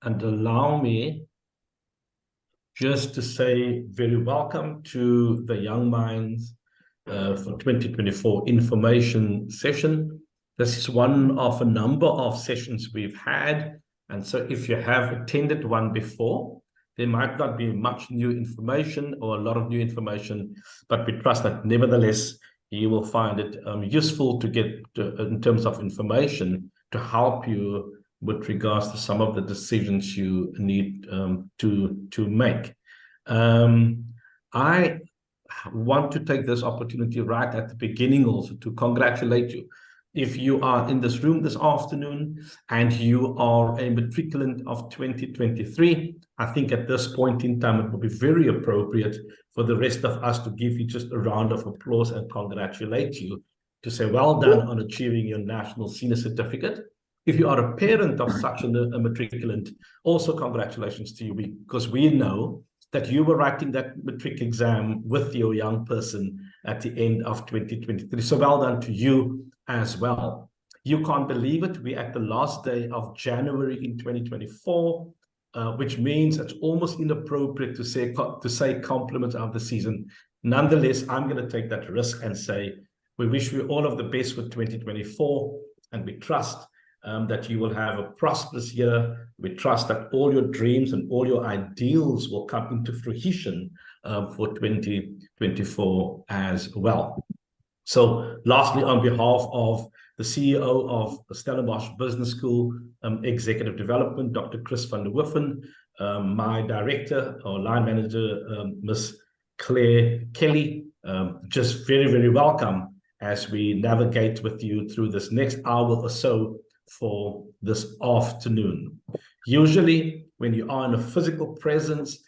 and allow me just to say very welcome to the Young Minds for 2024 information session. This is one of a number of sessions we've had. And so if you have attended one before, there might not be much new information or a lot of new information, but we trust that nevertheless, you will find it useful to get in terms of information to help you with regards to some of the decisions you need to make. I want to take this opportunity right at the beginning also to congratulate you. If you are in this room this afternoon and you are a matriculant of 2023, I think at this point in time, it would be very appropriate for the rest of us to give you just a round of applause and congratulate you to say, well done on achieving your National Senior Certificate. If you are a parent of such a matriculant, also congratulations to you, because we know that you were writing that matric exam with your young person at the end of 2023. So well done to you as well. You can't believe it. We're at the last day of January in 2024, which means it's almost inappropriate to say compliments of the season. Nonetheless, I'm going to take that risk and say we wish you all of the best for 2024, and we trust that you will have a prosperous year. We trust that all your dreams and all your ideals will come into fruition for 2024 as well. So lastly, on behalf of the CEO of Stellenbosch Business School Executive Development, Dr. Chris van der Wiffen, my director or line manager, Ms. Claire Kelly, just very, very welcome as we navigate with you through this next hour or so for this afternoon. Usually, when you are in a physical presence,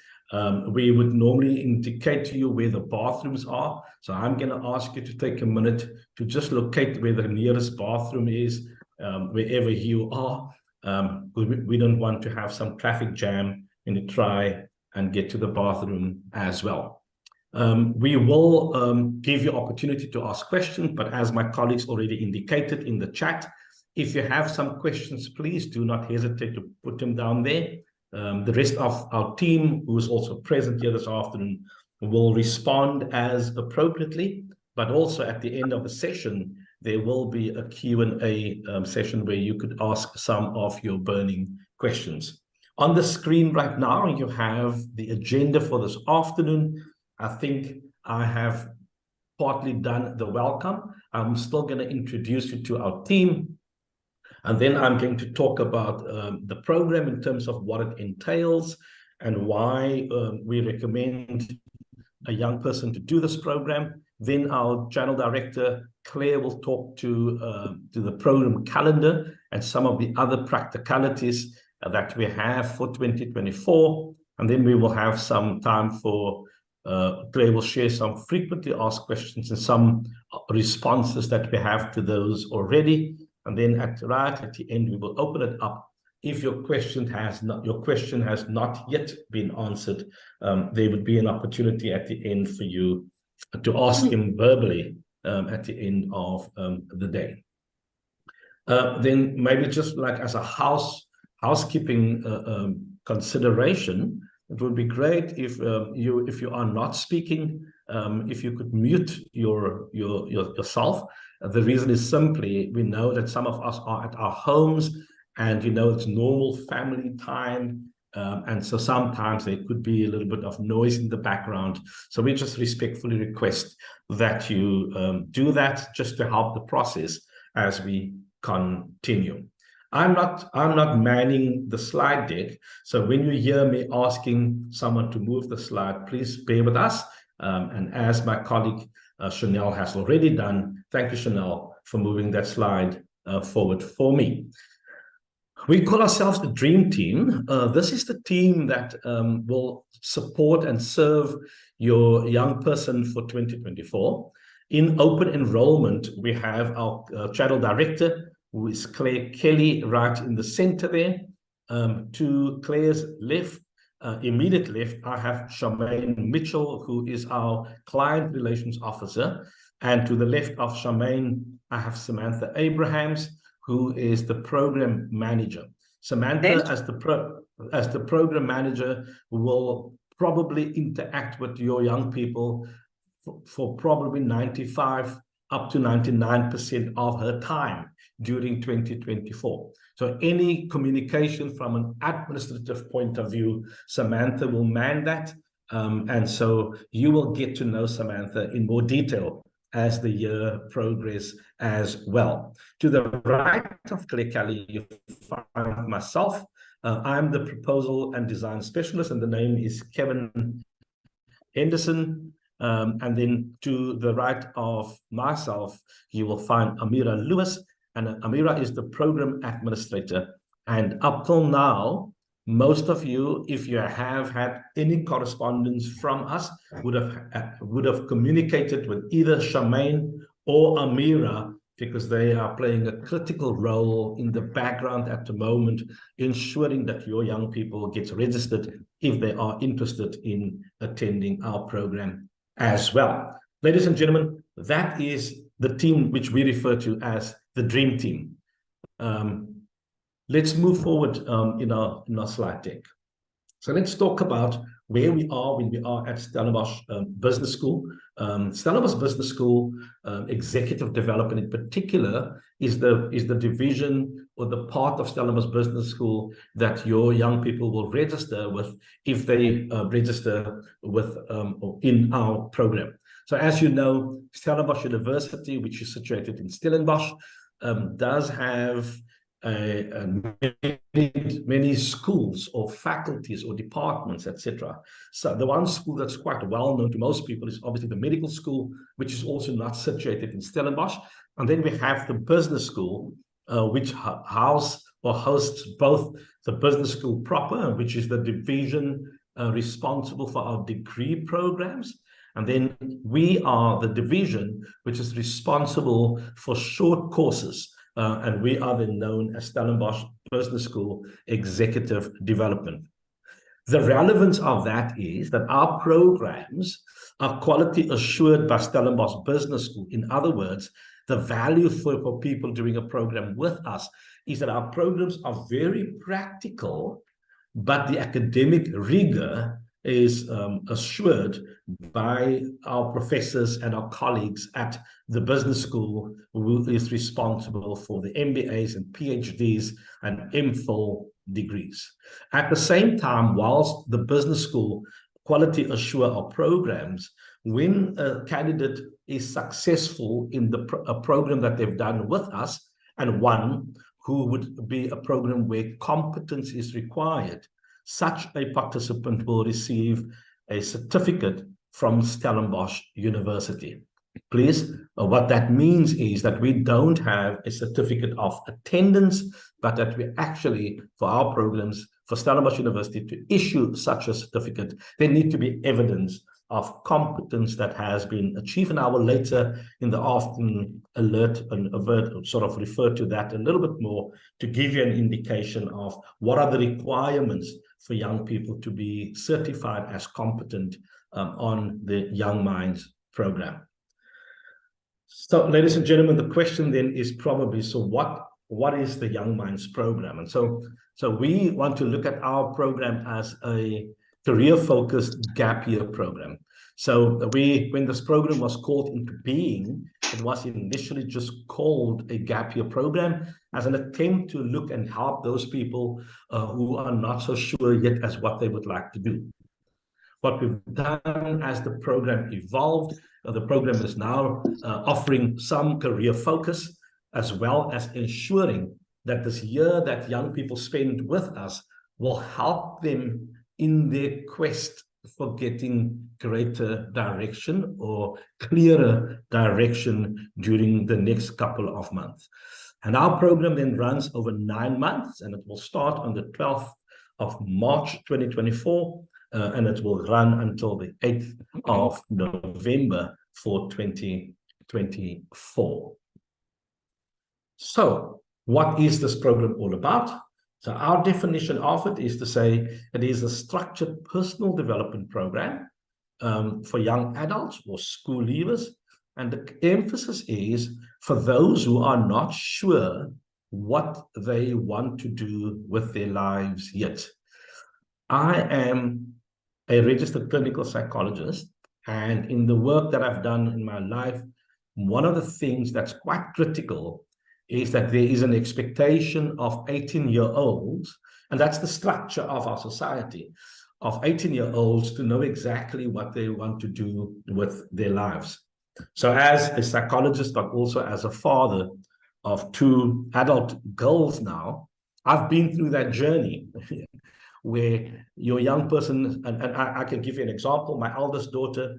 we would normally indicate to you where the bathrooms are. So I'm going to ask you to take a minute to just locate where the nearest bathroom is, wherever you are. We don't want to have some traffic jam when you try and get to the bathroom as well. We will give you opportunity to ask questions, but as my colleagues already indicated in the chat, if you have some questions, please do not hesitate to put them down there. The rest of our team, who is also present here this afternoon, will respond as appropriately, but also at the end of the session, there will be a Q&A session where you could ask some of your burning questions. On the screen right now, you have the agenda for this afternoon. I think I have partly done the welcome. I'm still going to introduce you to our team. And then I'm going to talk about the program in terms of what it entails and why we recommend a young person to do this program. Then our channel director, Claire, will talk to the program calendar and some of the other practicalities that we have for 2024. And then we will have some time for Claire will share some frequently asked questions and some responses that we have to those already. And then right at the end, we will open it up. If your question has not yet been answered, there would be an opportunity at the end for you to ask him verbally at the end of the day. Then maybe just like as a housekeeping consideration, it would be great if you are not speaking, if you could mute yourself. The reason is simply we know that some of us are at our homes and it's normal family time. And so sometimes there could be a little bit of noise in the background. So we just respectfully request that you do that just to help the process as we continue. I'm not manning the slide deck. So when you hear me asking someone to move the slide, please bear with us. And as my colleague Chanel has already done, thank you, Chanel, for moving that slide forward for me. We call ourselves the Dream Team. This is the team that will support and serve your young person for 2024. In open enrollment, we have our channel director, who is Claire Kelly, right in the center there. To Claire's left, immediate left, I have Charmaine Mitchell, who is our client relations officer. And to the left of Charmaine, I have Samantha Abrahams, who is the program manager. Samantha, as the program manager, will probably interact with your young people for probably 95 up to 99% of her time during 2024. So any communication from an administrative point of view, Samantha will man that. And so you will get to know Samantha in more detail as the year progresses as well. To the right of Claire Kelly, you find myself. I'm the proposal and design specialist, and the name is Kevin Henderson. And then to the right of myself, you will find Amira Lewis, and Amira is the program administrator. And up till now, most of you, if you have had any correspondence from us, would have communicated with either Charmaine or Amira, because they are playing a critical role in the background at the moment, ensuring that your young people get registered if they are interested in attending our program as well. Ladies and gentlemen, that is the team which we refer to as the Dream Team. Let's move forward in our slide deck. So let's talk about where we are when we are at Stellenbosch Business School. Stellenbosch Business School Executive Development in particular is the division or the part of Stellenbosch Business School that your young people will register with if they register with in our program. So as you know, Stellenbosch University, which is situated in Stellenbosch, does have many schools or faculties or departments, etc. So the one school that's quite well known to most people is obviously the medical school, which is also not situated in Stellenbosch. And then we have the business school, which hosts both the business school proper, which is the division responsible for our degree programs. And then we are the division which is responsible for short courses. And we are then known as Stellenbosch Business School Executive Development. The relevance of that is that our programs are quality assured by Stellenbosch Business School. In other words, the value for people doing a program with us is that our programs are very practical, but the academic rigor is assured by our professors and our colleagues at the business school, who is responsible for the MBAs and PhDs and MPhil degrees. At the same time, whilst the business school quality assure our programs, when a candidate is successful in a program that they've done with us, and one who would be a program where competence is required, such a participant will receive a certificate from Stellenbosch University. Please, what that means is that we don't have a certificate of attendance, but that we actually, for our programs, for Stellenbosch University to issue such a certificate, there need to be evidence of competence that has been achieved. And I will later in the afternoon sort of refer to that a little bit more to give you an indication of what are the requirements for young people to be certified as competent on the Young Minds program. So, ladies and gentlemen, the question then is probably, so what is the Young Minds program? And so we want to look at our program as a career-focused gap year program. So when this program was called into being, it was initially just called a gap year program as an attempt to look and help those people who are not so sure yet as what they would like to do. What we've done as the program evolved, the program is now offering some career focus, as well as ensuring that this year that young people spend with us will help them in their quest for getting greater direction or clearer direction during the next couple of months. And our program then runs over 9 months, and it will start on the 12th of March 2024, and it will run until the 8th of November for 2024. So what is this program all about? So our definition of it is to say it is a structured personal development program for young adults or school leavers. And the emphasis is for those who are not sure what they want to do with their lives yet. I am a registered clinical psychologist, and in the work that I've done in my life, one of the things that's quite critical is that there is an expectation of 18-year-olds, and that's the structure of our society, of 18-year-olds to know exactly what they want to do with their lives. So as a psychologist, but also as a father of 2 adult girls now, I've been through that journey where you're a young person, and I can give you an example. My eldest daughter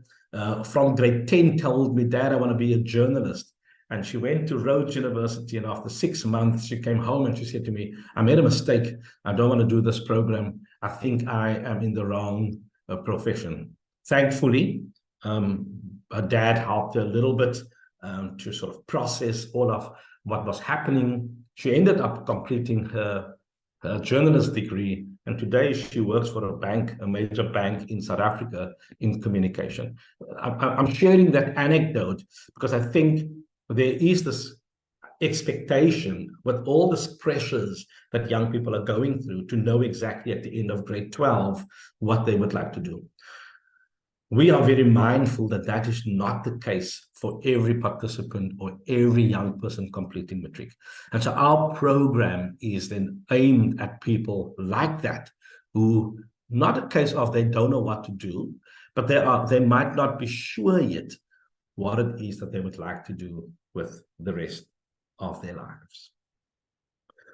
from grade 10 told me, "Dad, I want to be a journalist." And she went to Rhodes University, and after 6 months, she came home and she said to me, "I made a mistake. I don't want to do this program. I think I am in the wrong profession." Thankfully, her dad helped her a little bit to sort of process all of what was happening. She ended up completing her journalist degree, and today she works for a bank, a major bank in South Africa, in communication. I'm sharing that anecdote because I think there is this expectation with all these pressures that young people are going through to know exactly at the end of grade 12 what they would like to do. We are very mindful that that is not the case for every participant or every young person completing matric. And so our program is then aimed at people like that, who, not a case of they don't know what to do, but they might not be sure yet what it is that they would like to do with the rest of their lives.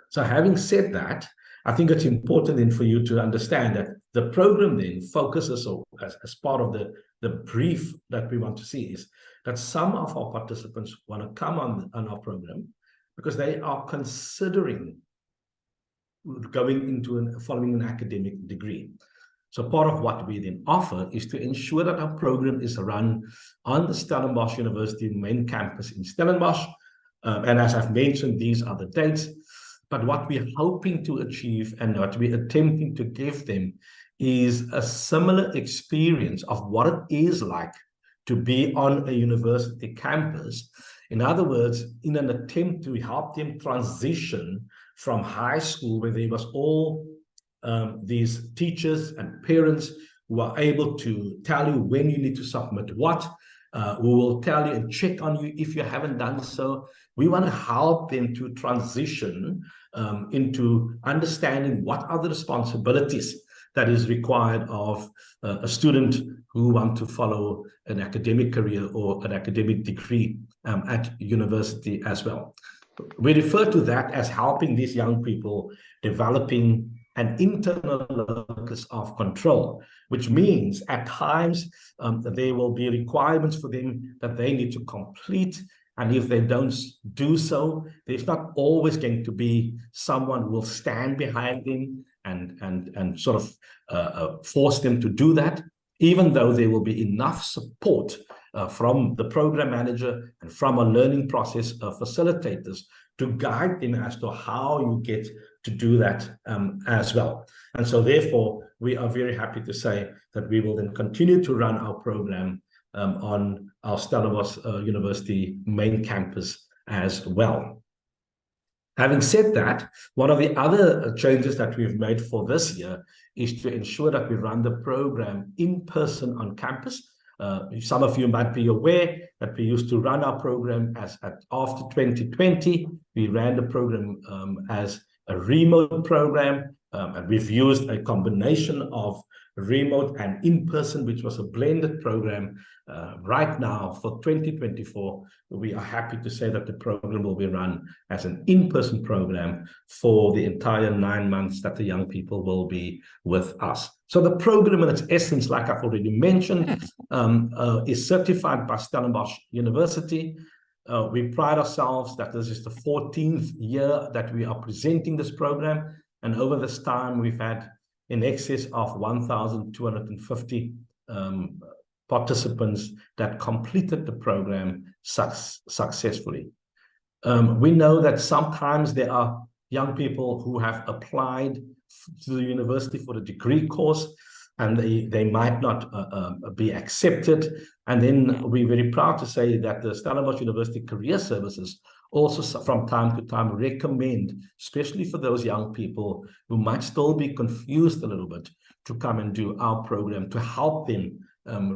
So having said that, I think it's important then for you to understand that the program then focuses, or as part of the brief that we want to see, is that some of our participants want to come on our program because they are considering going into and following an academic degree. So part of what we then offer is to ensure that our program is run on the Stellenbosch University main campus in Stellenbosch. And as I've mentioned, these are the dates. But what we're hoping to achieve and what we're attempting to give them is a similar experience of what it is like to be on a university campus. In other words, in an attempt to help them transition from high school, where there was all these teachers and parents who are able to tell you when you need to submit what, who will tell you and check on you if you haven't done so. We want to help them to transition into understanding what are the responsibilities that is required of a student who want to follow an academic career or an academic degree at university as well. We refer to that as helping these young people developing an internal locus of control, which means at times there will be requirements for them that they need to complete. And if they don't do so, there's not always going to be someone who will stand behind them and sort of force them to do that, even though there will be enough support from the program manager and from a learning process facilitators to guide them as to how you get to do that as well. And so therefore, we are very happy to say that we will then continue to run our program on our Stellenbosch University main campus as well. Having said that, one of the other changes that we've made for this year is to ensure that we run the program in person on campus. Some of you might be aware that we used to run our program after 2020. We ran the program as a remote program, and we've used a combination of remote and in-person, which was a blended program. Right now, for 2024, we are happy to say that the program will be run as an in-person program for the entire 9 months that the young people will be with us. So the program in its essence, like I've already mentioned, is certified by Stellenbosch University. We pride ourselves that this is the 14th year that we are presenting this program. And over this time, we've had in excess of 1,250 participants that completed the program successfully. We know that sometimes there are young people who have applied to the university for the degree course, and they might not be accepted. And then we're very proud to say that the Stellenbosch University Career Services also from time to time recommend, especially for those young people who might still be confused a little bit, to come and do our program to help them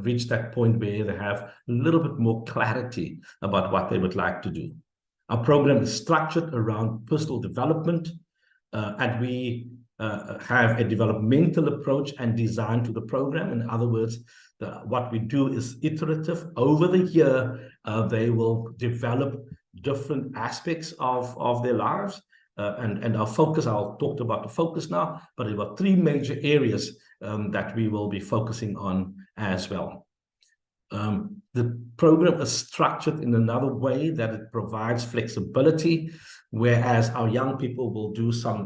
reach that point where they have a little bit more clarity about what they would like to do. Our program is structured around personal development, and we have a developmental approach and design to the program. In other words, what we do is iterative. Over the year, they will develop different aspects of their lives. And our focus, I'll talk about the focus now, but there are three major areas that we will be focusing on as well. The program is structured in another way that it provides flexibility, whereas our young people will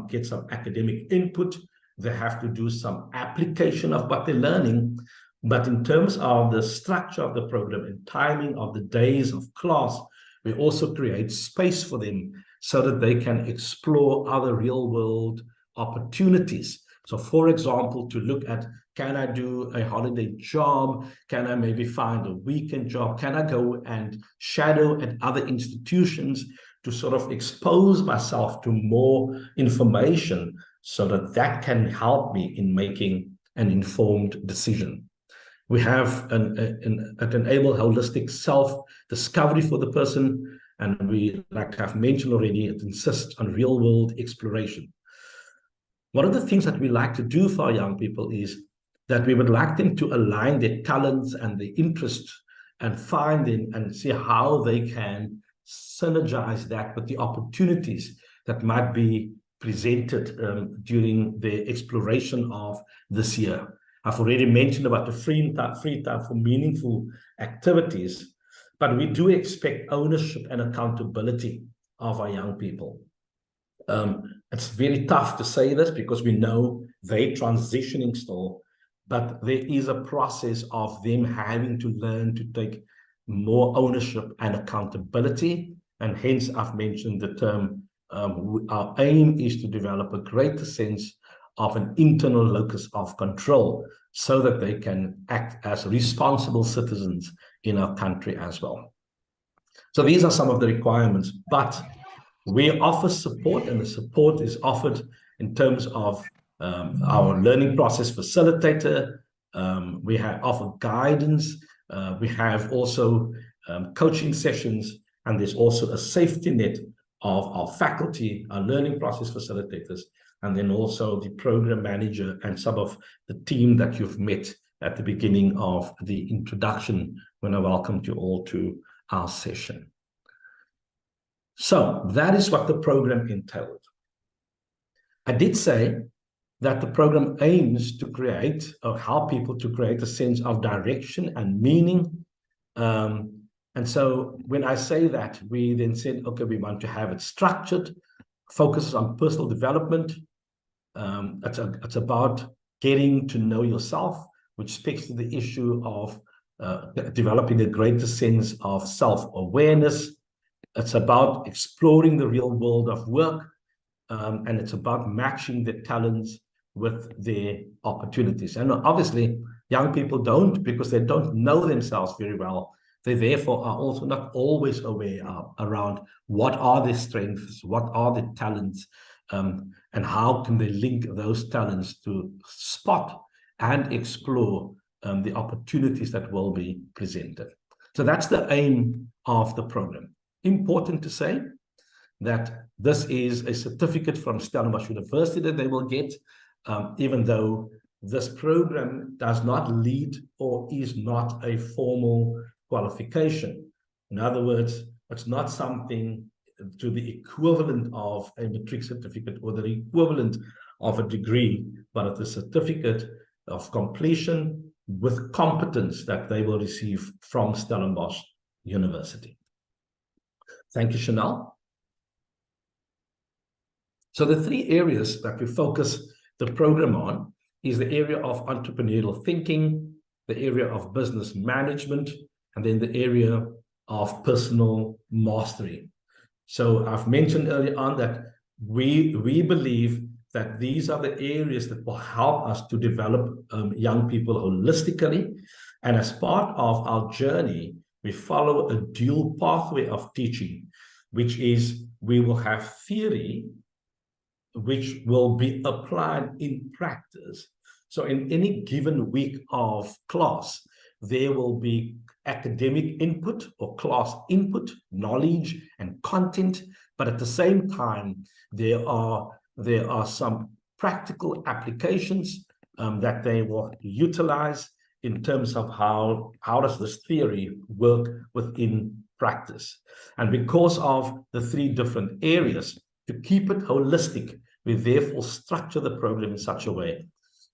get some academic input. They have to do some application of what they're learning. But in terms of the structure of the program and timing of the days of class, we also create space for them so that they can explore other real-world opportunities. So, for example, to look at, can I do a holiday job? Can I maybe find a weekend job? Can I go and shadow at other institutions to sort of expose myself to more information so that that can help me in making an informed decision? We have an enable holistic self-discovery for the person, and we, like I've mentioned already, it insists on real-world exploration. One of the things that we like to do for our young people is that we would like them to align their talents and their interests and find them and see how they can synergize that with the opportunities that might be presented during the exploration of this year. I've already mentioned about the free time for meaningful activities, but we do expect ownership and accountability of our young people. It's very tough to say this because we know they're transitioning still, but there is a process of them having to learn to take more ownership and accountability. And hence I've mentioned the term, our aim is to develop a greater sense of an internal locus of control so that they can act as responsible citizens in our country as well. So these are some of the requirements, but we offer support, and the support is offered in terms of our learning process facilitator. We have offer guidance. We have also coaching sessions, and there's also a safety net of our faculty, our learning process facilitators, and then also the program manager and some of the team that you've met at the beginning of the introduction when I welcomed you all to our session. So that is what the program entailed. I did say that the program aims to create or help people to create a sense of direction and meaning. And so when I say that, we then said, okay, we want to have it structured, focuses on personal development. It's about getting to know yourself, which speaks to the issue of developing a greater sense of self-awareness. It's about exploring the real world of work, and it's about matching their talents with their opportunities. And obviously, young people don't, because they don't know themselves very well. They therefore are also not always aware around what are their strengths, what are their talents, and how can they link those talents to spot and explore the opportunities that will be presented. So that's the aim of the program. Important to say that this is a certificate from Stellenbosch University that they will get, even though this program does not lead or is not a formal qualification. In other words, it's not something to the equivalent of a matric certificate or the equivalent of a degree, but it's a certificate of completion with competence that they will receive from Stellenbosch University. Thank you, Chanel. So the three areas that we focus the program on is the area of entrepreneurial thinking, the area of business management, and then the area of personal mastery. So I've mentioned earlier on that we believe that these are the areas that will help us to develop young people holistically. And as part of our journey, we follow a dual pathway of teaching. which is we will have theory which will be applied in practice. So in any given week of class, there will be academic input or class input, knowledge and content, but at the same time, there are some practical applications that they will utilize in terms of how does this theory work within practice. And because of the three different areas, to keep it holistic, we therefore structure the program in such a way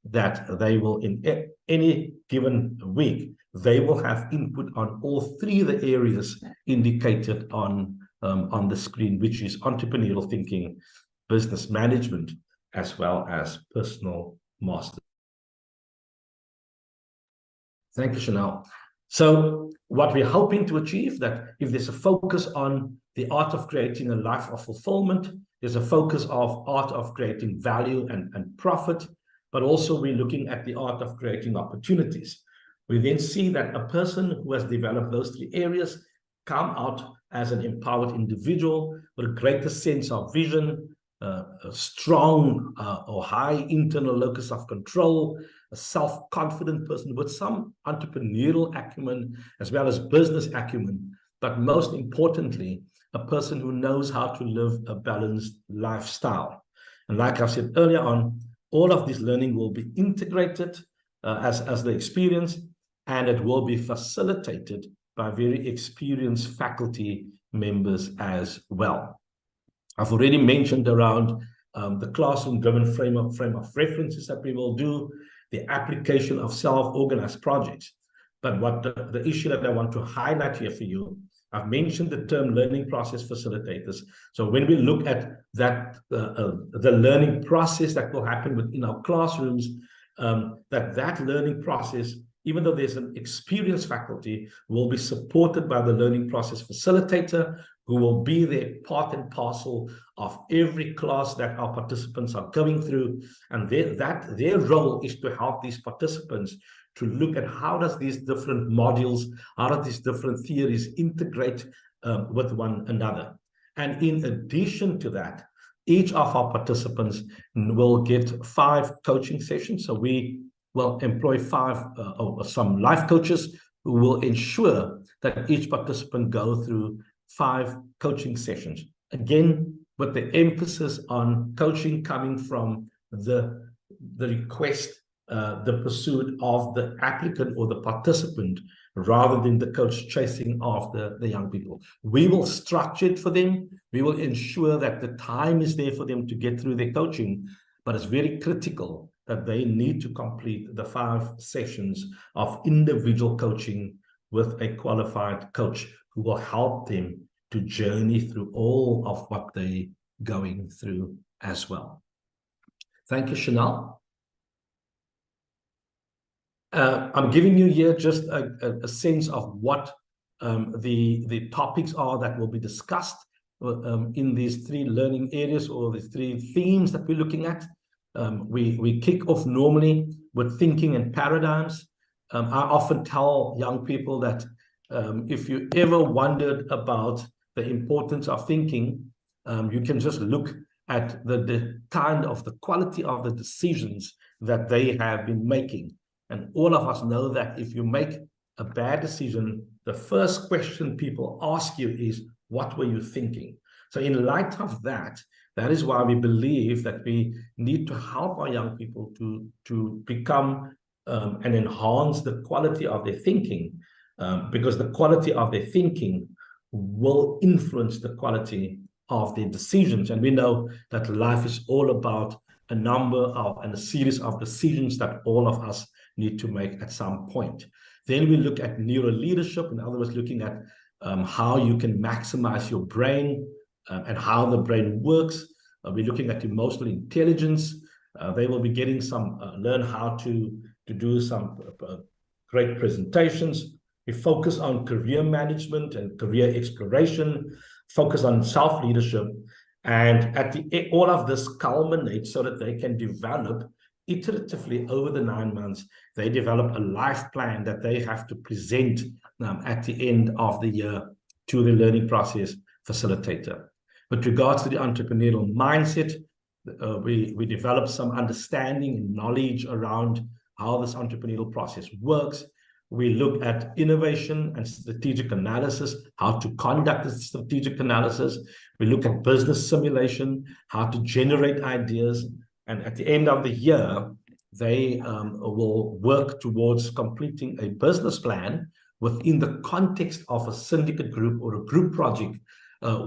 that they will, in any given week, they will have input on all three of the areas indicated on the screen, which is entrepreneurial thinking, business management, as well as personal mastery. Thank you, Chanel. So what we're hoping to achieve, that if there's a focus on the art of creating a life of fulfillment, there's a focus of art of creating value and profit, but also we're looking at the art of creating opportunities. We then see that a person who has developed those three areas come out as an empowered individual with a greater sense of vision, a strong or high internal locus of control, a self-confident person with some entrepreneurial acumen as well as business acumen, but most importantly, a person who knows how to live a balanced lifestyle. And like I've said earlier on, all of this learning will be integrated as the experience, and it will be facilitated by very experienced faculty members as well. I've already mentioned around the classroom-driven frame of references that we will do, the application of self-organized projects. But what the issue that I want to highlight here for you, I've mentioned the term learning process facilitators. So when we look at that, the learning process that will happen within our classrooms, that learning process, even though there's an experienced faculty, will be supported by the learning process facilitator, who will be there part and parcel of every class that our participants are going through. And their role is to help these participants to look at how does these different modules, how do these different theories integrate with one another. And in addition to that, each of our participants will get 5 coaching sessions. So we will employ 5 or some life coaches who will ensure that each participant go through 5 coaching sessions. Again, with the emphasis on coaching coming from the request, the pursuit of the applicant or the participant, rather than the coach chasing after the young people. We will structure it for them. We will ensure that the time is there for them to get through their coaching, but it's very critical that they need to complete the 5 sessions of individual coaching with a qualified coach who will help them to journey through all of what they're going through as well. Thank you, Chanel. I'm giving you here just a sense of what the topics are that will be discussed in these 3 learning areas, or the 3 themes that we're looking at. We kick off normally with thinking and paradigms. I often tell young people that if you ever wondered about the importance of thinking, you can just look at the quality of the decisions that they have been making. And all of us know that if you make a bad decision, the first question people ask you is, what were you thinking? So in light of that, that is why we believe that we need to help our young people to become and enhance the quality of their thinking, because the quality of their thinking will influence the quality of their decisions. And we know that life is all about a number of and a series of decisions that all of us need to make at some point. Then we look at neural leadership, in other words, looking at how you can maximize your brain and how the brain works. We're looking at emotional intelligence. They will be getting some, learn how to do some great presentations. We focus on career management and career exploration, focus on self-leadership. And at the all of this culminates so that they can develop iteratively over the 9 months. They develop a life plan that they have to present at the end of the year to the learning process facilitator. With regards to the entrepreneurial mindset, we developed some understanding and knowledge around how this entrepreneurial process works. We look at innovation and strategic analysis, how to conduct the strategic analysis. We look at business simulation, how to generate ideas. And at the end of the year, they will work towards completing a business plan within the context of a syndicate group or a group project,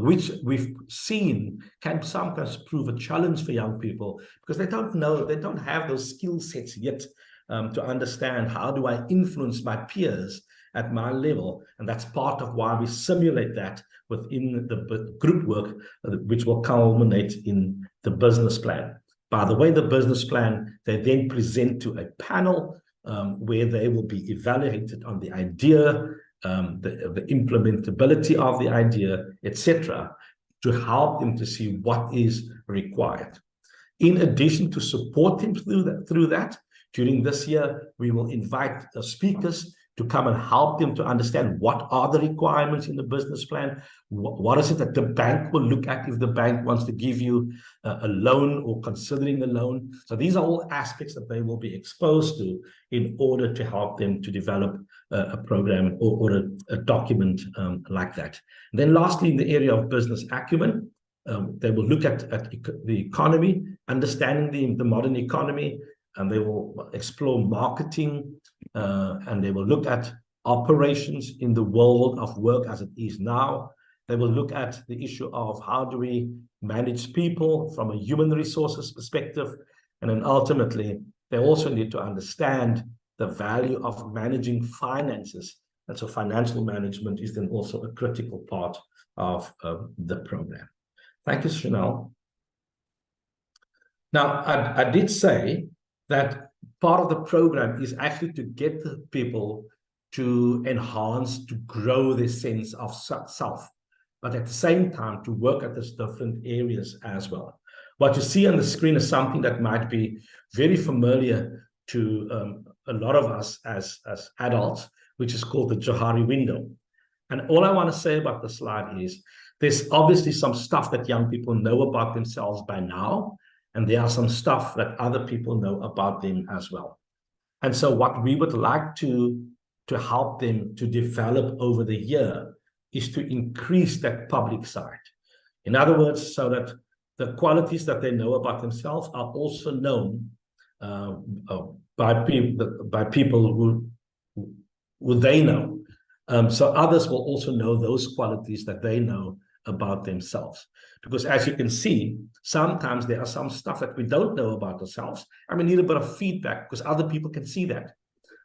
which we've seen can sometimes prove a challenge for young people because they don't know, they don't have those skill sets yet to understand how do I influence my peers at my level. And that's part of why we simulate that within the group work, which will culminate in the business plan. By the way, the business plan, they then present to a panel where they will be evaluated on the idea, the implementability of the idea, etc., to help them to see what is required. In addition to support them through that, during this year, we will invite speakers to come and help them to understand what are the requirements in the business plan. What is it that the bank will look at if the bank wants to give you a loan or considering a loan? So these are all aspects that they will be exposed to in order to help them to develop a program or a document like that. And then lastly, in the area of business acumen, they will look at the economy, understanding the modern economy, and they will explore marketing, and they will look at operations in the world of work as it is now. They will look at the issue of how do we manage people from a human resources perspective. And then ultimately, they also need to understand the value of managing finances. And so financial management is then also a critical part of the program. Thank you, Chanel. Now, I did say that part of the program is actually to get the people to enhance, to grow their sense of self, but at the same time to work at these different areas as well. What you see on the screen is something that might be very familiar to a lot of us as adults, which is called the Johari window. And all I want to say about the slide is there's obviously some stuff that young people know about themselves by now, and there are some stuff that other people know about them as well. And so what we would like to help them to develop over the year is to increase that public side. In other words, so that the qualities that they know about themselves are also known by people who they know. So others will also know those qualities that they know about themselves. Because as you can see, sometimes there are some stuff that we don't know about ourselves, and we need a bit of feedback because other people can see that.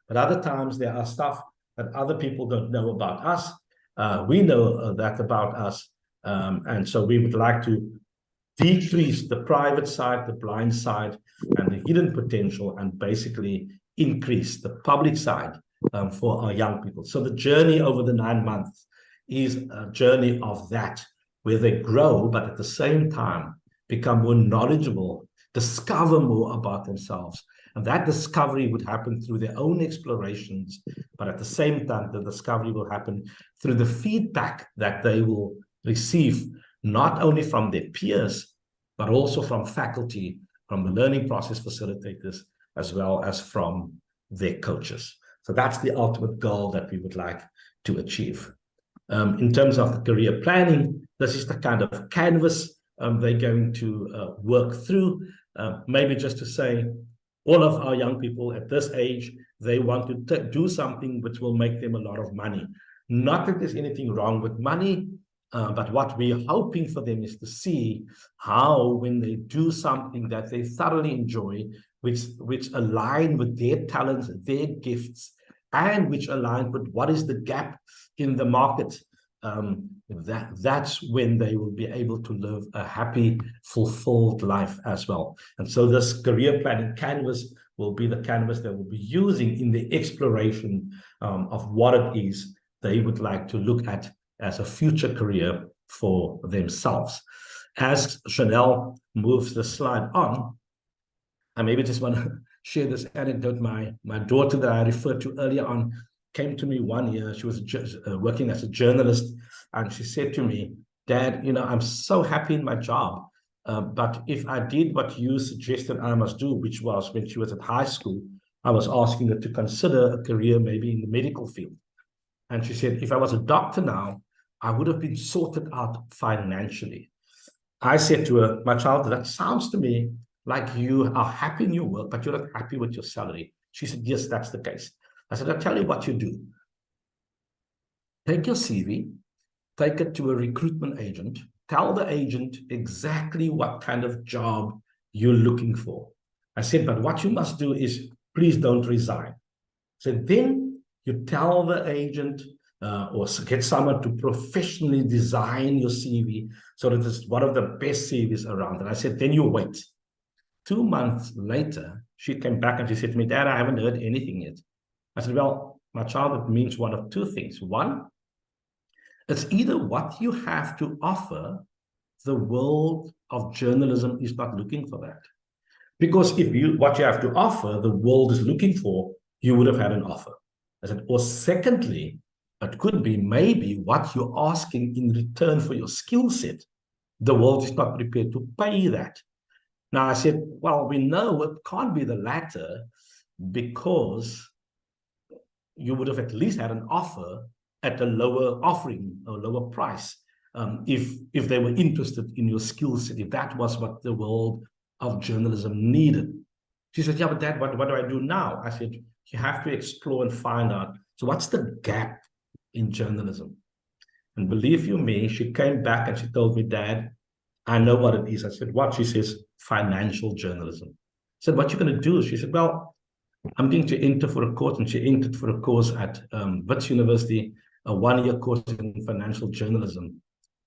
But other times there are stuff that other people don't know about us. We know that about us. And so we would like to decrease the private side, the blind side, and the hidden potential, and basically increase the public side for our young people. So the journey over the 9 months is a journey of that, where they grow, but at the same time become more knowledgeable, discover more about themselves. And that discovery would happen through their own explorations, but at the same time, the discovery will happen through the feedback that they will receive, not only from their peers, but also from faculty, from the learning process facilitators, as well as from their coaches. So that's the ultimate goal that we would like to achieve. In terms of the career planning, this is the kind of canvas they're going to work through. Maybe just to say, all of our young people at this age, they want to do something which will make them a lot of money. Not that there's anything wrong with money, but what we're hoping for them is to see how, when they do something that they thoroughly enjoy, which align with their talents, their gifts, and which align with what is the gap in the market, that's when they will be able to live a happy, fulfilled life as well. And so this career planning canvas will be the canvas that we'll be using in the exploration of what it is they would like to look at as a future career for themselves. As Chanel moves the slide on, I maybe just want to share this anecdote. My daughter that I referred to earlier on came to me one year. She was working as a journalist, and she said to me, Dad, I'm so happy in my job. But if I did what you suggested I must do, which was when she was at high school, I was asking her to consider a career maybe in the medical field. And she said, if I was a doctor now, I would have been sorted out financially. I said to her, my child, that sounds to me like you are happy in your work, but you're not happy with your salary. She said, yes, that's the case. I said, I'll tell you what you do. Take your CV, take it to a recruitment agent, tell the agent exactly what kind of job you're looking for. I said, but what you must do is please don't resign. So then you tell the agent or get someone to professionally design your CV so that it's one of the best CVs around. And I said, then you wait. 2 months later, she came back and she said to me, Dad, I haven't heard anything yet. I said, well, my child, it means one of two things. One, it's either what you have to offer, the world of journalism is not looking for that. Because if what you have to offer, the world is looking for, you would have had an offer. I said, or secondly, it could be maybe what you're asking in return for your skill set, the world is not prepared to pay that. Now I said, well, we know it can't be the latter because you would have at least had an offer at a lower offering or lower price if they were interested in your skill set, if that was what the world of journalism needed. She said, yeah, but Dad, what do I do now? I said, you have to explore and find out. So what's the gap in journalism? And believe you me, she came back and she told me, Dad, I know what it is. I said, what? She says, financial journalism. I said, what you going to do? She said, well, I'm going to enter for a course. And she entered for a course at Wits University, a 1-year course in financial journalism.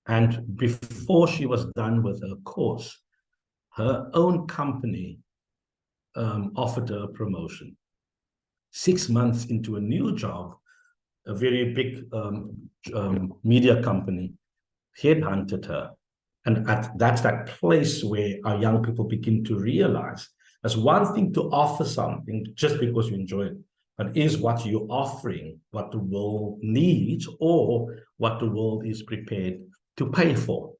And before she was done with her course, her own company offered her a promotion. 6 months into a new job, a very big media company headhunted her. And that's that place where our young people begin to realize there's one thing to offer something just because you enjoy it, but is what you're offering what the world needs or what the world is prepared to pay for.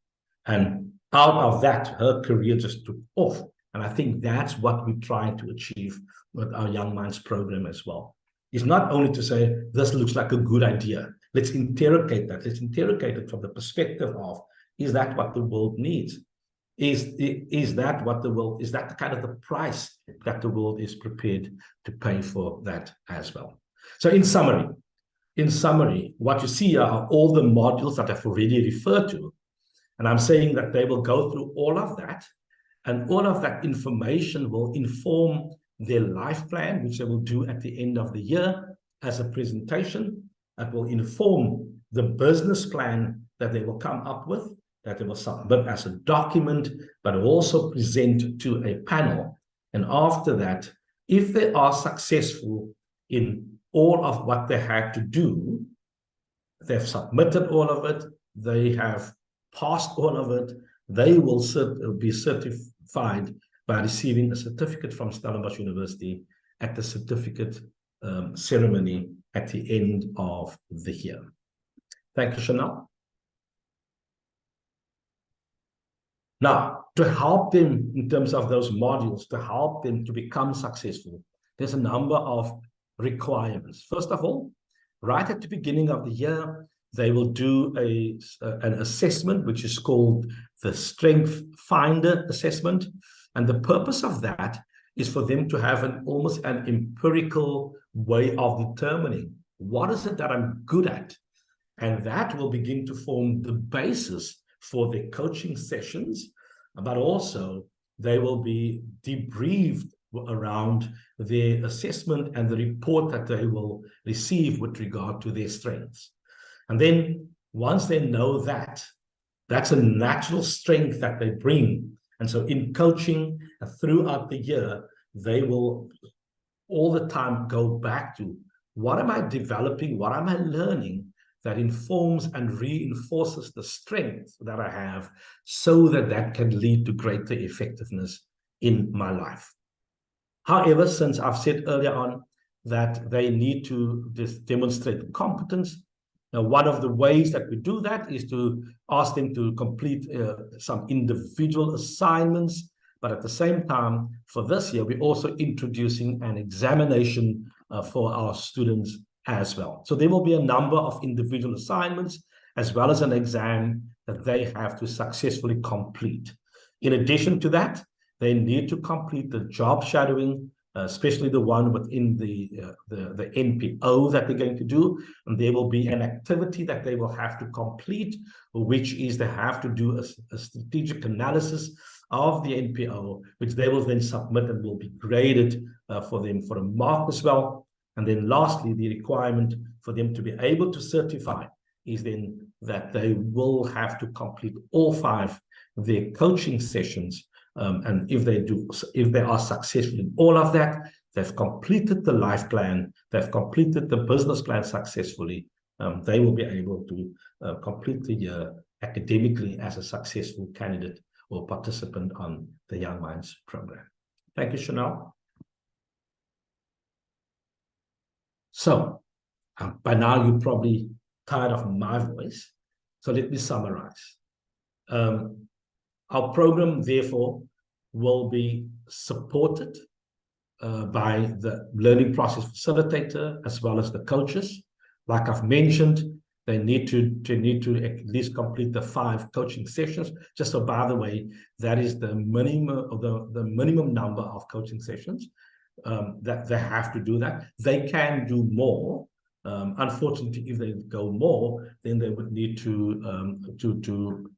And out of that, her career just took off. And I think that's what we're trying to achieve with our Young Minds program as well. It's not only to say, this looks like a good idea. Let's interrogate that. Let's interrogate it from the perspective of, is that what the world needs? Is that what the world, is that the kind of the price that the world is prepared to pay for that as well? So in summary, what you see are all the modules that I've already referred to. And I'm saying that they will go through all of that, and all of that information will inform their life plan, which they will do at the end of the year as a presentation. That will inform the business plan that they will come up with, that they will submit as a document, but also present to a panel. And after that, if they are successful in all of what they had to do, they've submitted all of it, they have passed all of it, they will be certified by receiving a certificate from Stellenbosch University at the certificate ceremony at the end of the year. Thank you, Chanel. Now, to help them in terms of those modules, to help them to become successful, there's a number of requirements. First of all, right at the beginning of the year, they will do an assessment, which is called the Strength Finder assessment. And the purpose of that is for them to have almost an empirical way of determining what is it that I'm good at. And that will begin to form the basis for their coaching sessions, but also they will be debriefed around their assessment and the report that they will receive with regard to their strengths. And then once they know that, that's a natural strength that they bring. And so in coaching throughout the year, they will all the time go back to, what am I developing? What am I learning that informs and reinforces the strength that I have so that that can lead to greater effectiveness in my life? However, since I've said earlier on that they need to demonstrate competence, Now, one of the ways that we do that is to ask them to complete some individual assignments. But at the same time, for this year, we're also introducing an examination for our students as well. So there will be a number of individual assignments as well as an exam that they have to successfully complete. In addition to that, they need to complete the job shadowing, especially the one within the NPO that they're going to do. And there will be an activity that they will have to complete, which is they have to do a strategic analysis of the NPO, which they will then submit and will be graded for them for a mark as well. And then lastly, the requirement for them to be able to certify is then that they will have to complete all 5 of their coaching sessions. And if they are successful in all of that, they've completed the life plan, they've completed the business plan successfully, they will be able to complete the year academically as a successful candidate or participant on the Young Minds program. Thank you, Chanel. So, by now you're probably tired of my voice, so let me summarize. Our program, therefore, will be supported by the learning process facilitator as well as the coaches. Like I've mentioned, they need to at least complete the 5 coaching sessions. Just so, by the way, that is the minimum of the minimum number of coaching sessions that they have to do that. They can do more. Unfortunately, if they go more, then they would need to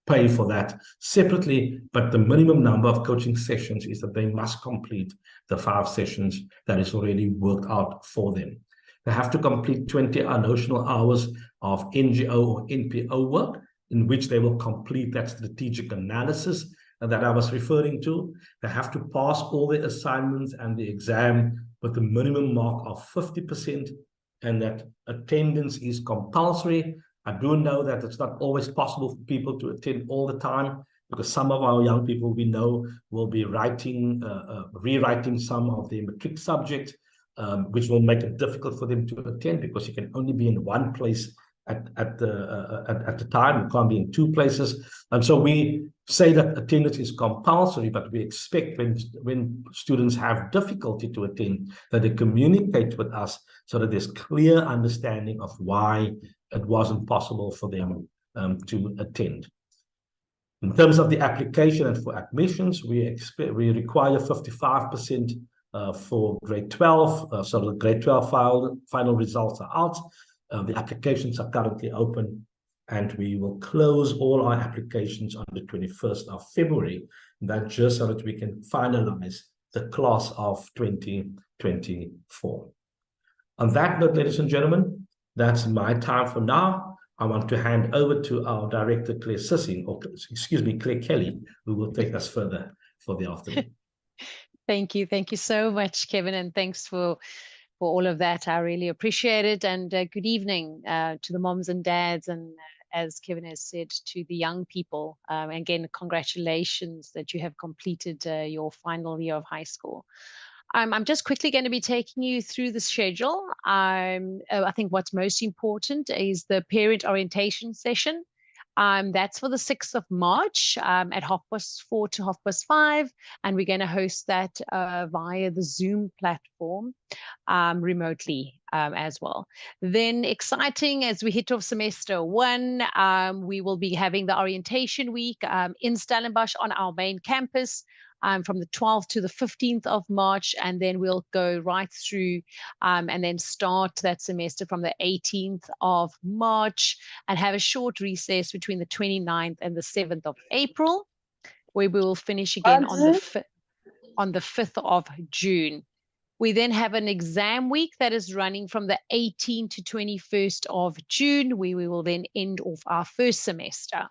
pay for that separately, but the minimum number of coaching sessions is that they must complete the 5 sessions that is already worked out for them. They have to complete 20 notional hours of NGO or NPO work, in which they will complete that strategic analysis that I was referring to. They have to pass all the assignments and the exam with the minimum mark of 50%, and that attendance is compulsory. I do know that it's not always possible for people to attend all the time, because some of our young people we know will be rewriting some of their matric subjects, which will make it difficult for them to attend, because you can only be in one place at the time. You can't be in 2 places. And so we say that attendance is compulsory, but we expect when students have difficulty to attend, that they communicate with us so that there's clear understanding of why it wasn't possible for them to attend. In terms of the application and for admissions, we require 55% for grade 12. So the grade 12 final results are out. The applications are currently open, and we will close all our applications on the 21st of February. That's just so that we can finalize the class of 2024. On that note, ladies and gentlemen, that's my time for now. I want to hand over to our director, Claire Sissing, or excuse me, Claire Kelly, who will take us further for the afternoon. Thank you. Thank you so much, Kevin, and thanks for all of that. I really appreciate it. And good evening to the moms and dads, and as Kevin has said, to the young people. Again, congratulations that you have completed your final year of high school. I'm just quickly going to be taking you through the schedule. I think what's most important is the parent orientation session. That's for the 6th of March at 4:30 to 5:30, and we're going to host that via the Zoom platform remotely as well. Then, exciting as we hit off semester 1, we will be having the orientation week in Stellenbosch on our main campus. From the 12th to the 15th of March, and then we'll go right through and then start that semester from the 18th of March and have a short recess between the 29th and the 7th of April, where we will finish again on the 5th of June. We then have an exam week that is running from the 18th to 21st of June, where we will then end off our first semester.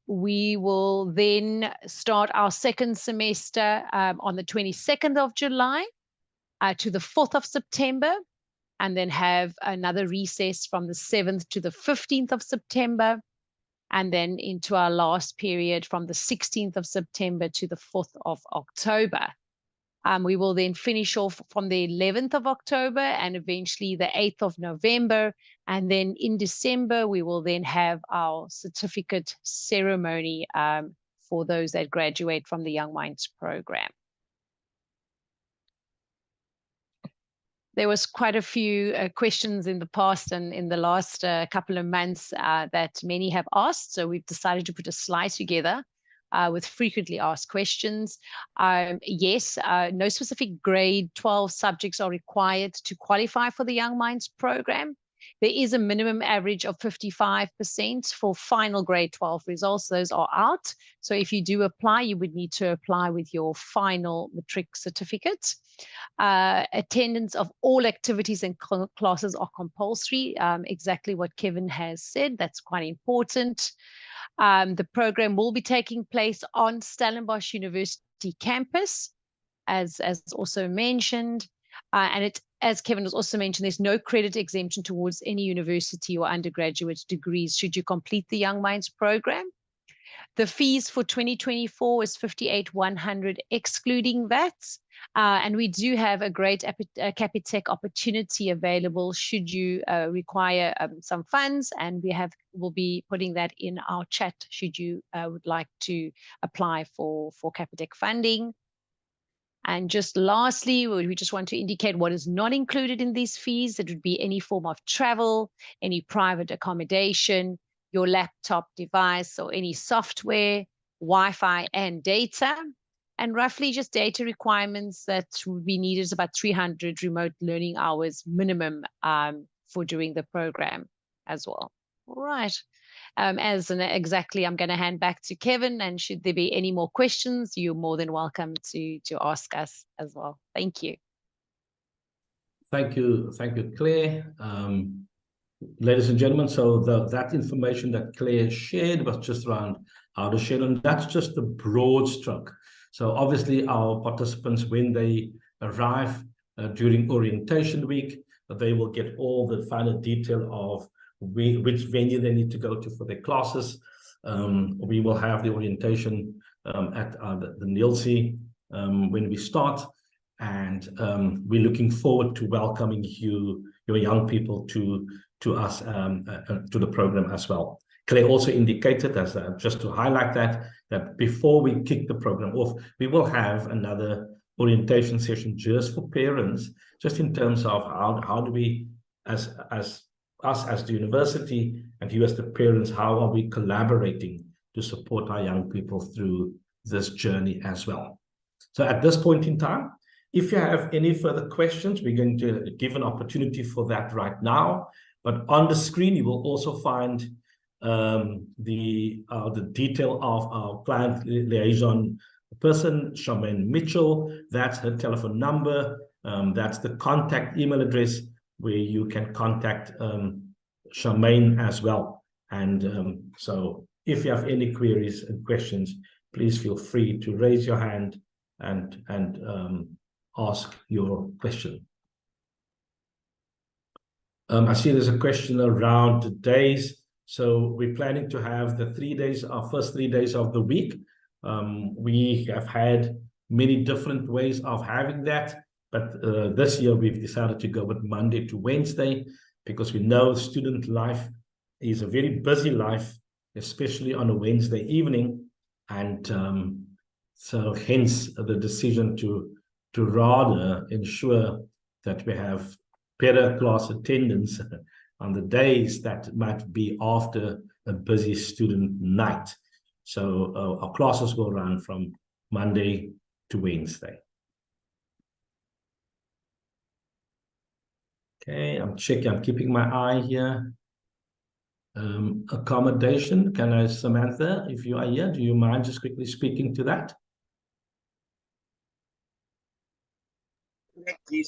We will then start our second semester on the 22nd of July to the 4th of September, and then have another recess from the 7th to the 15th of September, and then into our last period from the 16th of September to the 4th of October. We will then finish off from the 11th of October and eventually the 8th of November. And then in December, we will then have our certificate ceremony for those that graduate from the Young Minds program. There was quite a few questions in the past and in the last couple of months that many have asked. So we've decided to put a slide together with frequently asked questions. Yes, no specific grade 12 subjects are required to qualify for the Young Minds program. There is a minimum average of 55% for final grade 12 results. Those are out. So if you do apply, you would need to apply with your final matric certificate. Attendance of all activities and classes are compulsory. Exactly what Kevin has said. That's quite important. The program will be taking place on Stellenbosch University campus, as also mentioned. And it, as Kevin has also mentioned, there's no credit exemption towards any university or undergraduate degrees should you complete the Young Minds program. The fees for 2024 is 58,100 excluding VAT. And we do have a great Capitec opportunity available should you require some funds, and we'll be putting that in our chat should you would like to apply for Capitec funding. And just lastly, we just want to indicate what is not included in these fees. It would be any form of travel, any private accommodation, your laptop device or any software, Wi-Fi and data. And roughly just data requirements that would be needed is about 300 remote learning hours minimum for doing the program as well. All right. Exactly, I'm going to hand back to Kevin, and should there be any more questions, you're more than welcome to ask us as well. Thank you. Thank you, Claire. Ladies and gentlemen, so that information that Claire shared was just around how to share, and that's just the broad stroke. So obviously our participants, when they arrive during orientation week, they will get all the final detail of which venue they need to go to for their classes. We will have the orientation at the NILSI when we start, and we're looking forward to welcoming your young people to us, to the program as well. Claire also indicated, as just to highlight that before we kick the program off, we will have another orientation session just for parents, just in terms of how do we, as us as the university and you as the parents, how are we collaborating to support our young people through this journey as well. So at this point in time, if you have any further questions, we're going to give an opportunity for that right now. But on the screen, you will also find the detail of our client liaison person, Charmaine Mitchell. That's her telephone number. That's the contact email address where you can contact Charmaine as well. And so if you have any queries and questions, please feel free to raise your hand and ask your question. I see there's a question around the days. So we're planning to have the 3 days, our first 3 days of the week. We have had many different ways of having that. But this year we've decided to go with Monday to Wednesday, because we know student life is a very busy life, especially on a Wednesday evening. And so hence the decision to rather ensure that we have better class attendance on the days that might be after a busy student night. So our classes will run from Monday to Wednesday. Okay, I'm checking, I'm keeping my eye here. Accommodation, can I, Samantha, if you are here, do you mind just quickly speaking to that?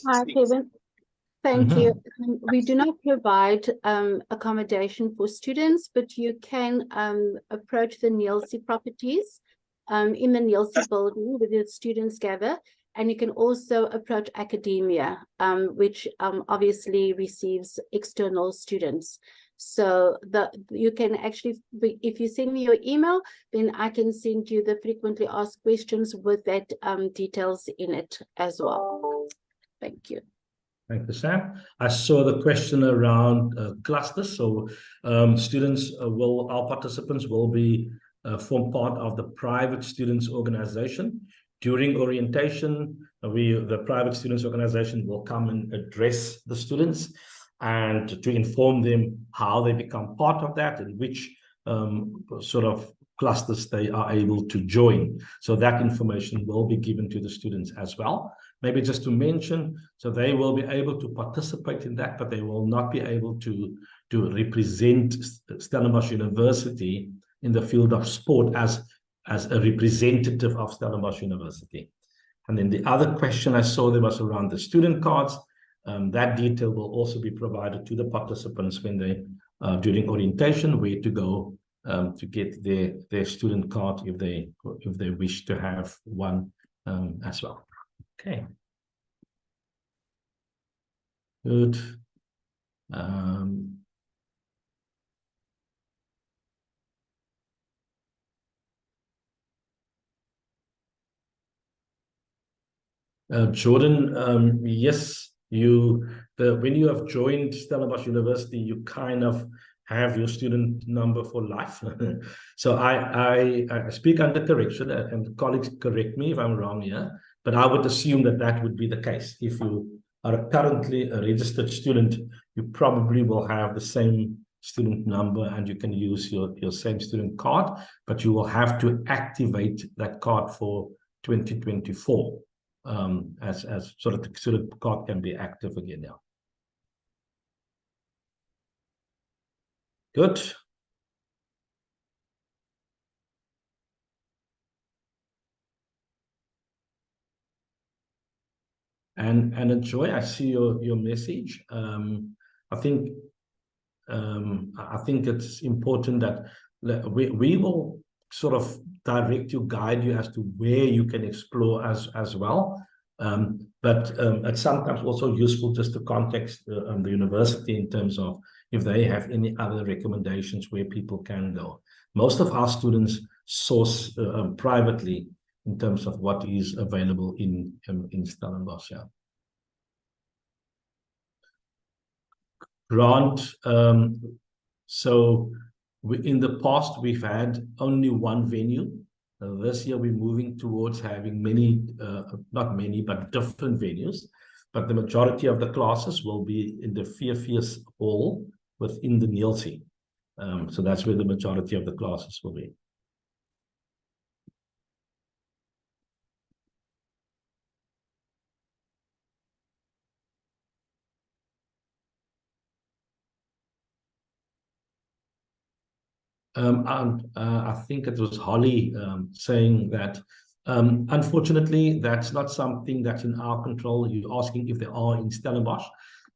Hi, Kevin. Thank you. We do not provide accommodation for students, but you can approach the NILSI properties in the NILSI building where the students gather. And you can also approach academia, which obviously receives external students. So you can actually, if you send me your email, then I can send you the frequently asked questions with that details in it as well. Thank you. Thank you, Sam. I saw the question around clusters. So students our participants will be form part of the private students organization. During orientation, the private students organization will come and address the students and to inform them how they become part of that and which sort of clusters they are able to join. So that information will be given to the students as well. Maybe just to mention, so they will be able to participate in that, but they will not be able to represent Stellenbosch University in the field of sport as a representative of Stellenbosch University. And then the other question I saw there was around the student cards. That detail will also be provided to the participants when they, during orientation, where to go to get their student card if they wish to have one as well. Okay. Good. Jordan, yes, when you have joined Stellenbosch University, you kind of have your student number for life. So I speak under correction, and colleagues correct me if I'm wrong here, but I would assume that would be the case. If you are currently a registered student, you probably will have the same student number and you can use your same student card, but you will have to activate that card for 2024 as so that the student card can be active again now. Good. And Joy, I see your message. I think it's important that we will sort of direct you, guide you as to where you can explore as well. But it's sometimes also useful just to contact the university in terms of if they have any other recommendations where people can go. Most of our students source privately in terms of what is available in Stellenbosch. Yeah. Grant, so in the past, we've had only one venue. This year, we're moving towards having many, not many, but different venues. But the majority of the classes will be in the Fearfees Hall within the Nielsie. So that's where the majority of the classes will be. I think it was Holly saying that unfortunately that's not something that's in our control. You're asking if they are in Stellenbosch,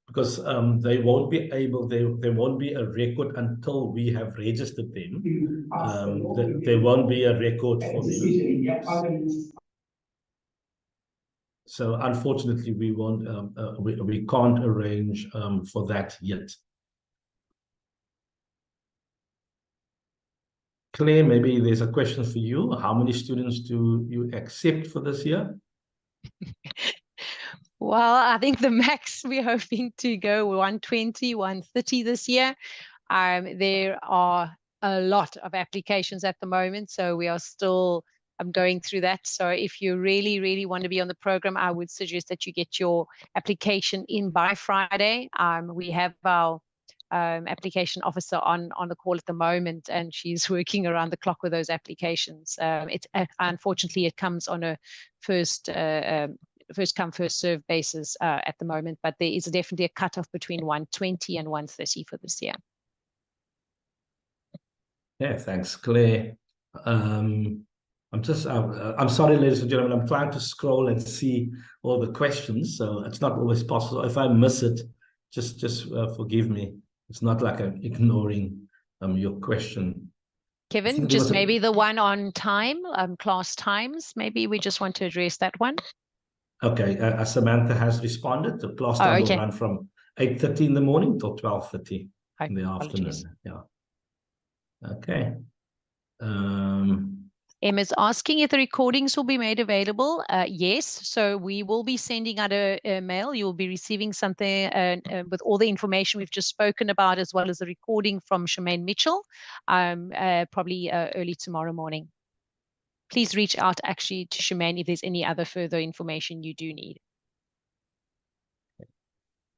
because they won't be able, there won't be a record until we have registered them. There won't be a record for them. So unfortunately we won't, we can't arrange for that yet. Claire, maybe there's a question for you. How many students do you accept for this year? Well, I think the max we're hoping to go 120, 130 this year. There are a lot of applications at the moment, so we are still going through that. So if you really, really want to be on the program, I would suggest that you get your application in by Friday. We have our application officer on the call at the moment, and she's working around the clock with those applications. Unfortunately, it comes on a first come, first serve basis at the moment, but there is definitely a cutoff between 120 and 130 for this year. Yeah, thanks, Claire. I'm sorry, ladies and gentlemen, I'm trying to scroll and see all the questions, so it's not always possible. If I miss it, just forgive me. It's not like I'm ignoring your question. Kevin, just maybe the one on time, class times, maybe we just want to address that one. Okay, Samantha has responded. The class time will run from 8:30 in the morning till 12:30. in the Apologies. afternoon. Yeah. Okay. Emma's asking if the recordings will be made available. Yes, so we will be sending out a mail. You will be receiving something with all the information we've just spoken about, as well as the recording from Shemaine Mitchell, probably early tomorrow morning. Please reach out actually to Shemaine if there's any other further information you do need.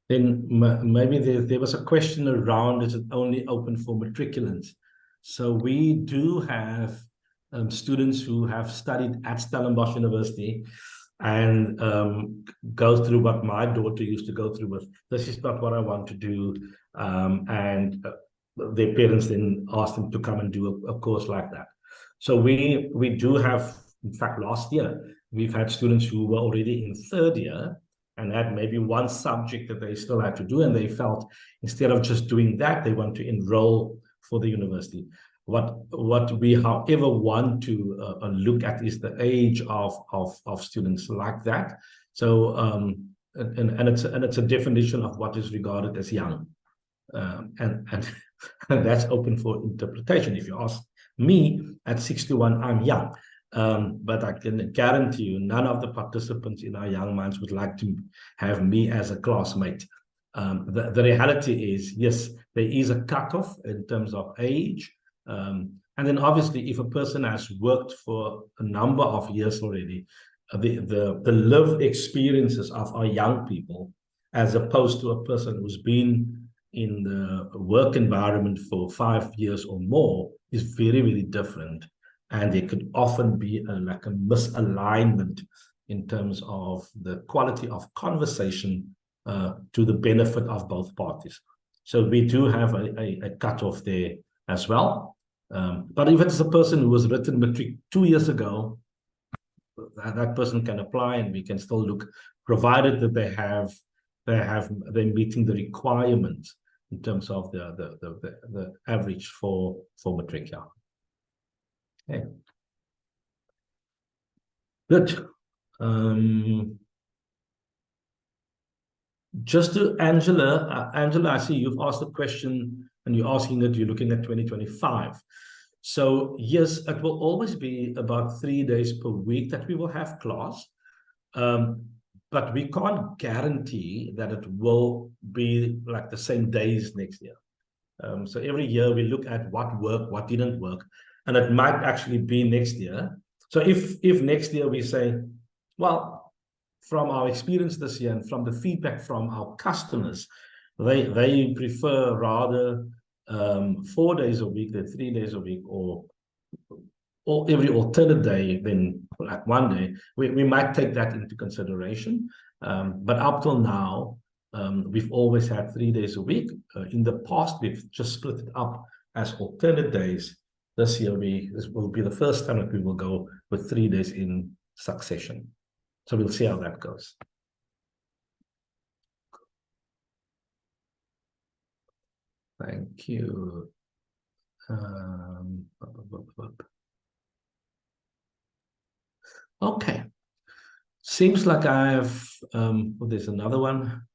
Then maybe there was a question around, is it only open for matriculants? So we do have students who have studied at Stellenbosch University and go through what my daughter used to go through with. This is not what I want to do. And their parents then asked them to come and do a course like that. So we do have, in fact, last year, we've had students who were already in third year and had maybe one subject that they still had to do, and they felt instead of just doing that, they want to enroll for the university. What we, however, want to look at is the age of students like that. So and it's a definition of what is regarded as young, and that's open for interpretation. If you ask me, at 61, I'm young. But I can guarantee you, none of the participants in our Young Minds would like to have me as a classmate. The reality is, yes, there is a cutoff in terms of age. And then obviously, if a person has worked for a number of years already, the lived experiences of our young people, as opposed to a person who's been in the work environment for 5 years or more, is very, very different. And there could often be like a misalignment in terms of the quality of conversation to the benefit of both parties. So we do have a cutoff there as well. But if it's a person who was written matric 2 years ago, that person can apply, and we can still look, provided that they're meeting the requirements in terms of the average for matric. Yeah. Okay. Good. Just to Angela, I see you've asked a question and you're asking that you're looking at 2025. So yes, it will always be about 3 days per week that we will have class. But we can't guarantee that it will be like the same days next year. So every year we look at what worked, what didn't work, and it might actually be next year. So if next year we say, well, from our experience this year and from the feedback from our customers, they prefer rather 4 days a week than 3 days a week, or every alternate day than like 1 day, we might take that into consideration. But up till now, we've always had 3 days a week. In the past, we've just split it up as alternate days. This year, this will be the first time that we will go with 3 days in succession. So we'll see how that goes. Thank you. Okay. Seems like I have, there's another one.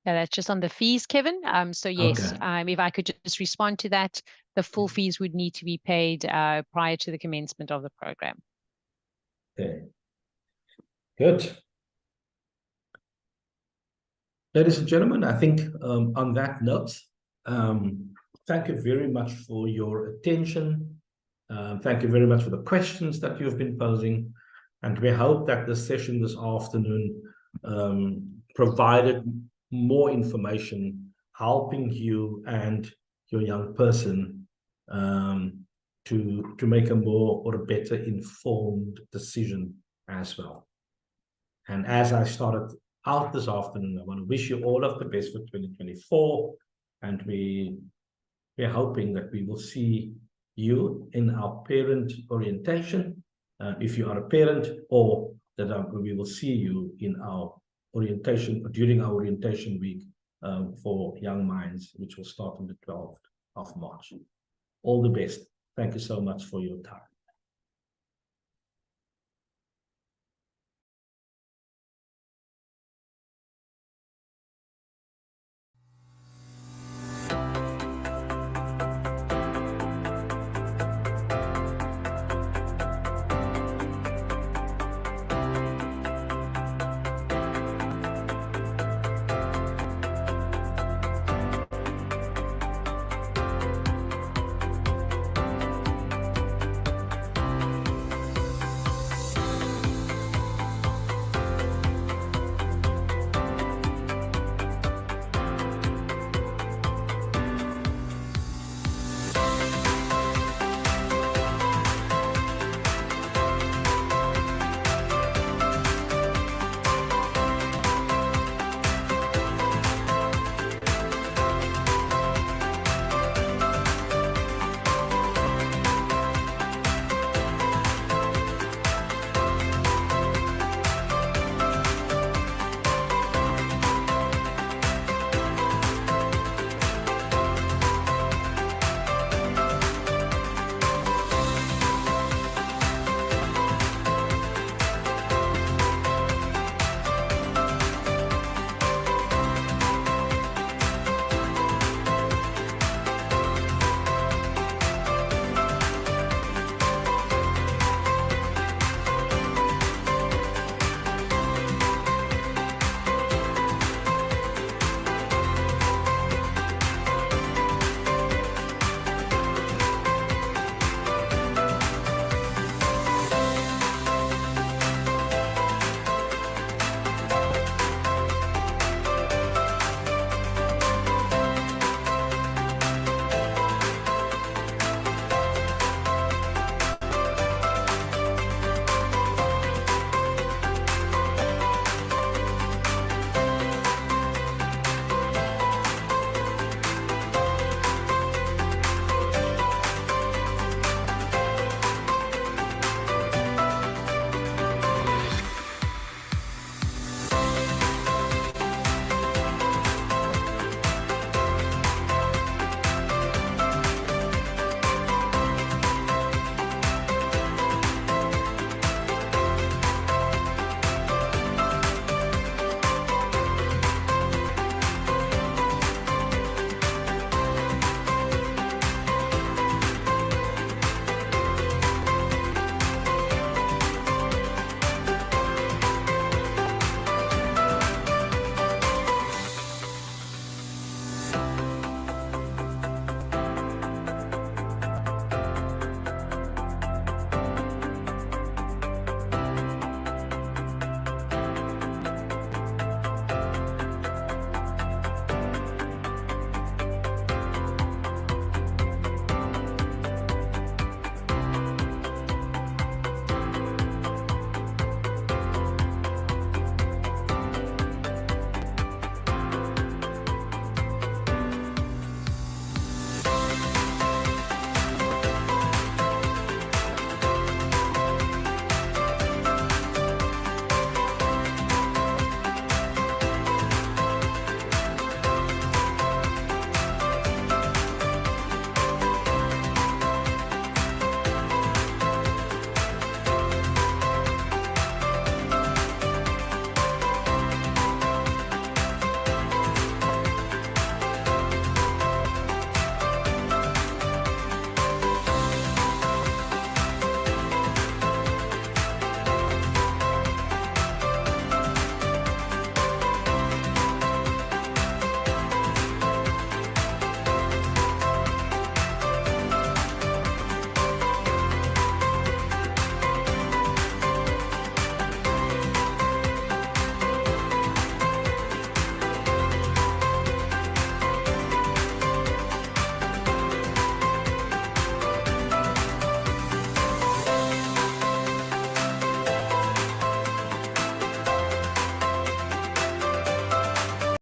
Yeah, that's just on the fees, Kevin. So yes, Okay. if I could just respond to that, the full fees would need to be paid prior to the commencement of the program. Okay. Good. Ladies and gentlemen, I think on that note, thank you very much for your attention. Thank you very much for the questions that you've been posing. And we hope that this session this afternoon provided more information, helping you and your young person to make a more or a better informed decision as well. And as I started out this afternoon, I want to wish you all of the best for 2024. And we're hoping that we will see you in our parent orientation, if you are a parent, or that we will see you in our orientation, during our orientation week for Young Minds, which will start on the 12th of March. All the best. Thank you so much for your time.